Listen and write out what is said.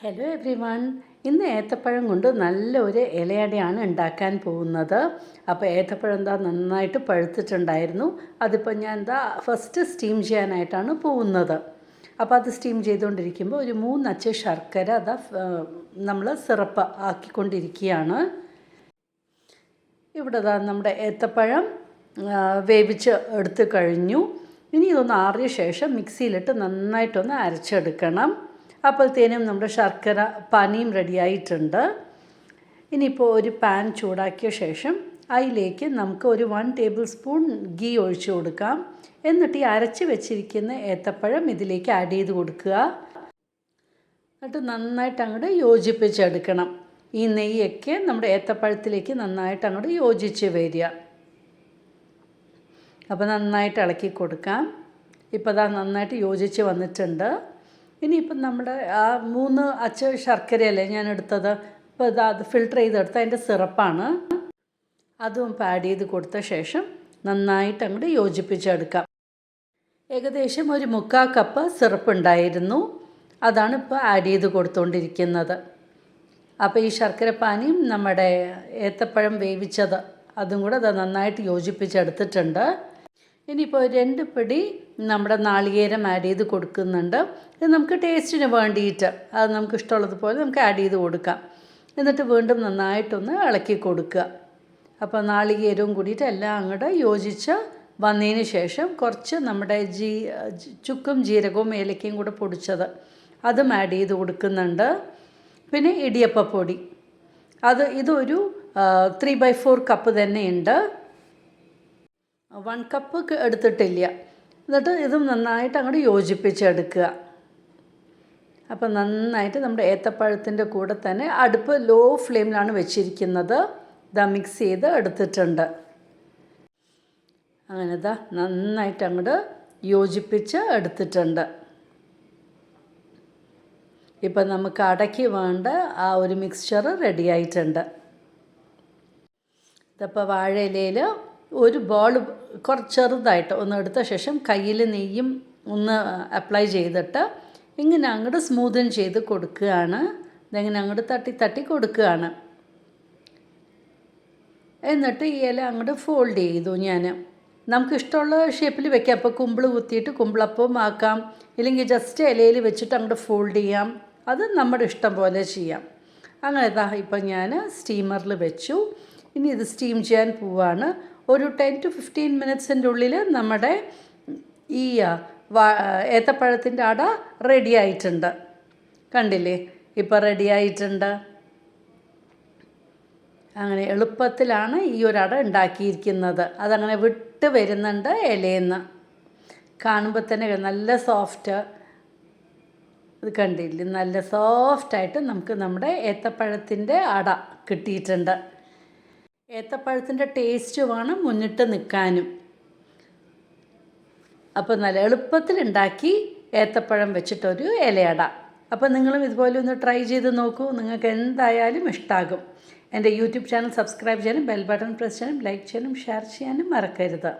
Hello every one. ഇന്ന് ഏത്തപ്പഴം കൊണ്ട് നല്ലൊരു ഇലയടയാണ് ഉണ്ടാക്കാൻ പോകുന്നത്. അപ്പോൾ ഏത്തപ്പഴം നന്നായിട്ട് പഴുത്തിട്ടുണ്ടായിരുന്നു. അതിപ്പോൾ ഞാൻ ഫസ്റ്റ് സ്റ്റീം ചെയ്യാനായിട്ടാണ് പോകുന്നത്. അപ്പോൾ അത് സ്റ്റീം ചെയ്തുകൊണ്ടിരിക്കുമ്പോൾ ഒരു 3 അച്ച് ശർക്കര നമ്മൾ സിറപ്പ് ആക്കിക്കൊണ്ടിരിക്കുകയാണ്. ഇവിടെ നമ്മുടെ ഏത്തപ്പഴം വേവിച്ച് എടുത്ത് കഴിഞ്ഞു. ഇനി ഇതൊന്ന് ആറിയ ശേഷം മിക്സിയിലിട്ട് നന്നായിട്ടൊന്ന് അരച്ചെടുക്കണം. അപ്പോഴത്തേനും നമ്മുടെ ശർക്കര പാനിയും റെഡിയായിട്ടുണ്ട്. ഇനിയിപ്പോൾ ഒരു പാൻ ചൂടാക്കിയ ശേഷം അതിലേക്ക് നമുക്ക് ഒരു 1 ടേബിൾ സ്പൂൺ ഗീ ഒഴിച്ചു കൊടുക്കാം. എന്നിട്ട് ഈ അരച്ച് വെച്ചിരിക്കുന്ന ഏത്തപ്പഴം ഇതിലേക്ക് ആഡ് ചെയ്ത് കൊടുക്കുക. എന്നിട്ട് നന്നായിട്ട് അങ്ങോട്ട് യോജിപ്പിച്ചെടുക്കണം. ഈ നെയ്യൊക്കെ നമ്മുടെ ഏത്തപ്പഴത്തിലേക്ക് നന്നായിട്ട് അങ്ങോട്ട് യോജിച്ച് വരിക. അപ്പോൾ നന്നായിട്ട് ഇളക്കി കൊടുക്കാം. ഇപ്പോൾ നന്നായിട്ട് യോജിച്ച് വന്നിട്ടുണ്ട്. ഇനിയിപ്പം നമ്മുടെ ആ 3 അച്ച് ശർക്കരയല്ലേ ഞാൻ എടുത്തത്, ഇപ്പോൾ അത് ഫിൽട്ടർ ചെയ്തെടുത്ത് അതിൻ്റെ സിറപ്പാണ്. അതും ഇപ്പോൾ ആഡ് ചെയ്ത് കൊടുത്ത ശേഷം നന്നായിട്ട് അങ്ങോട്ട് യോജിപ്പിച്ചെടുക്കാം. ഏകദേശം ഒരു 3/4 കപ്പ് സിറപ്പ് ഉണ്ടായിരുന്നു. അതാണ് ഇപ്പോൾ ആഡ് ചെയ്ത് കൊടുത്തുകൊണ്ടിരിക്കുന്നത്. അപ്പോൾ ഈ ശർക്കരപ്പാനിയും നമ്മുടെ ഏത്തപ്പഴം വേവിച്ചത് അതും കൂടെ നന്നായിട്ട് യോജിപ്പിച്ചെടുത്തിട്ടുണ്ട്. ഇനിയിപ്പോൾ 2 പിടി നമ്മുടെ നാളികേരം ആഡ് ചെയ്ത് കൊടുക്കുന്നുണ്ട്. ഇത് നമുക്ക് ടേസ്റ്റിന് വേണ്ടിയിട്ട് അത് നമുക്ക് ഇഷ്ടമുള്ളതുപോലെ നമുക്ക് ആഡ് ചെയ്ത് കൊടുക്കാം. എന്നിട്ട് വീണ്ടും നന്നായിട്ടൊന്ന് ഇളക്കി കൊടുക്കുക. അപ്പോൾ നാളികേരവും കൂടിയിട്ട് എല്ലാം അങ്ങോട്ട് യോജിച്ച് വന്നതിന് ശേഷം കുറച്ച് നമ്മുടെ ചുക്കും ജീരകവും ഏലക്കയും കൂടെ പൊടിച്ചത് അതും ആഡ് ചെയ്ത് കൊടുക്കുന്നുണ്ട്. പിന്നെ ഇടിയപ്പപ്പൊടി ഇതൊരു 3/4 കപ്പ് തന്നെയുണ്ട്. 1 കപ്പ് എടുത്തിട്ടില്ല. എന്നിട്ട് ഇതും നന്നായിട്ട് അങ്ങോട്ട് യോജിപ്പിച്ചെടുക്കുക. അപ്പം നന്നായിട്ട് നമ്മുടെ ഏത്തപ്പഴത്തിൻ്റെ കൂടെ തന്നെ അടുപ്പ് ലോ ഫ്ലെയിമിലാണ് വെച്ചിരിക്കുന്നത്. മിക്സ് ചെയ്ത് എടുത്തിട്ടുണ്ട്. അങ്ങനെ നന്നായിട്ട് അങ്ങോട്ട് യോജിപ്പിച്ച് എടുത്തിട്ടുണ്ട്. ഇപ്പം നമുക്ക് അടയ്ക്ക് വേണ്ട ആ ഒരു മിക്സ്ചർ റെഡി ആയിട്ടുണ്ട്. ഇതിപ്പോൾ വാഴയിലയിൽ ഒരു ബോൾ കുറച്ച് ചെറുതായിട്ട് ഒന്ന് എടുത്ത ശേഷം കയ്യിൽ നെയ്യും ഒന്ന് അപ്ലൈ ചെയ്തിട്ട് ഇങ്ങനെ അങ്ങോട്ട് സ്മൂതൻ ചെയ്ത് കൊടുക്കുകയാണ്. ഇതെങ്ങനെ അങ്ങോട്ട് തട്ടി കൊടുക്കുകയാണ്. എന്നിട്ട് ഈ ഇല അങ്ങോട്ട് ഫോൾഡ് ചെയ്തു ഞാൻ. നമുക്ക് ഇഷ്ടമുള്ള ഷേപ്പിൽ വെക്കാം. അപ്പോൾ കുമ്പിൾ കുത്തിയിട്ട് കുമ്പിളപ്പം ആക്കാം, ഇല്ലെങ്കിൽ ജസ്റ്റ് ഇലയിൽ വെച്ചിട്ട് അങ്ങോട്ട് ഫോൾഡ് ചെയ്യാം. അത് നമ്മുടെ ഇഷ്ടം പോലെ ചെയ്യാം. അങ്ങനെ ഇപ്പം ഞാൻ സ്റ്റീമറിൽ വെച്ചു. ഇനി ഇത് സ്റ്റീം ചെയ്യാൻ പോവാണ്. ഒരു 10 to 15 മിനിറ്റ്സിൻ്റെ ഉള്ളിൽ നമ്മുടെ ഈ ഏത്തപ്പഴത്തിൻ്റെ അട റെഡി ആയിട്ടുണ്ട്. കണ്ടില്ലേ, ഇപ്പോൾ റെഡി ആയിട്ടുണ്ട്. അങ്ങനെ എളുപ്പത്തിലാണ് ഈ ഒരു അട ഉണ്ടാക്കിയിരിക്കുന്നത്. അതങ്ങനെ വിട്ട് വരുന്നുണ്ട് ഇലയെന്ന്. കാണുമ്പോൾ തന്നെ നല്ല സോഫ്റ്റ്. ഇത് കണ്ടില്ലേ, നല്ല സോഫ്റ്റായിട്ട് നമുക്ക് നമ്മുടെ ഏത്തപ്പഴത്തിൻ്റെ അട കിട്ടിയിട്ടുണ്ട്. ഏത്തപ്പഴത്തിൻ്റെ ടേസ്റ്റ് വേണം മുന്നിട്ട് നിൽക്കാനും. അപ്പോൾ നല്ല എളുപ്പത്തിലുണ്ടാക്കി ഏത്തപ്പഴം വെച്ചിട്ടൊരു ഇലയട. അപ്പോൾ നിങ്ങളും ഇതുപോലെ ഒന്ന് ട്രൈ ചെയ്ത് നോക്കൂ. നിങ്ങൾക്ക് എന്തായാലും ഇഷ്ടമാകും. എൻ്റെ യൂട്യൂബ് ചാനൽ സബ്സ്ക്രൈബ് ചെയ്യാനും ബെൽ ബട്ടൺ പ്രസ് ചെയ്യാനും ലൈക്ക് ചെയ്യാനും ഷെയർ ചെയ്യാനും മറക്കരുത്.